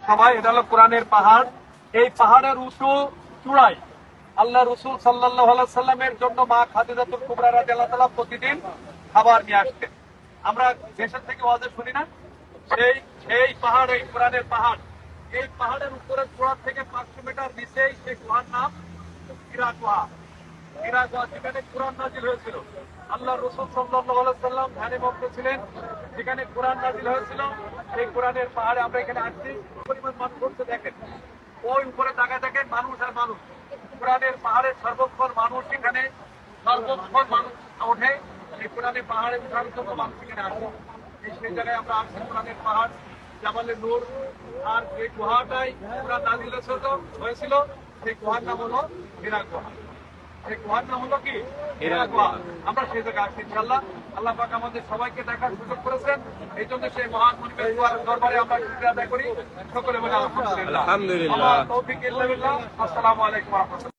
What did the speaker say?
সবাই, এটা হলো কোরআনের পাহাড়। এই পাহাড়ের উঁচু চূড়ায় আল্লাহ রসুল সাল্লাল্লাহু আলাইহি সাল্লামের জন্য মা খাদিজাতুল কুবরা রাদিয়াল্লাহু তাআলা প্রতিদিন খাবার নিয়ে আসতেন। আমরা দেশের থেকে ওয়াজে শুনি না, সেই পাহাড়, এই কোরআনের পাহাড়, এই পাহাড়ের উপরের চূড়া থেকে 500 মিটার নিচেই সেই গুহার নাম হীরা গুহা। হীরা গুহা, যেখানে কোরআন নাজিল হয়েছিল। আল্লাহ রসুল সাল্লাল্লাহু আলাইহি সাল্লাম ধ্যানে মগ্ন ছিলেন, যেখানে কোরআন নাজিল হয়েছিল। এই কোরআনের পাহাড়ে আমরা এখানে আসছি, পরিমাণ মানুষ হচ্ছে দেখেন, ওই উপরে তাকায় দেখেন, মানুষ আর মানুষ। কোরআনের পাহাড়ের সর্বক্ষণ মানুষ, এখানে সর্বক্ষণ মানুষ ওঠে। এই কোরআনের পাহাড়ে উঠার জন্য মানুষ এখানে আসে। সেই জায়গায় আমরা আসছি, কোরআনের পাহাড় জাবালে নূর। আর এই গুহাটাই কোরআন নাজিল হয়েছিল, সেই গুহার নাম হলো হীরা গুহা। এই গুহার নাম হলো কি? হীরা গুহা। আমরা সেই জায়গায় আসছি ইনশাআল্লাহ। আল্লাহ পাক আমাদের সবাইকে দেখার সুযোগ করেছেন, এই জন্য সেই মহান মনিবের দরবারে আমরা শুকরিয়া আদায় করি। সকলে বলে আলহামদুলিল্লাহ। তৌফিক ইল্লা বিল্লাহ। আসসালামু আলাইকুম ওয়া রাহমাতুল্লাহ।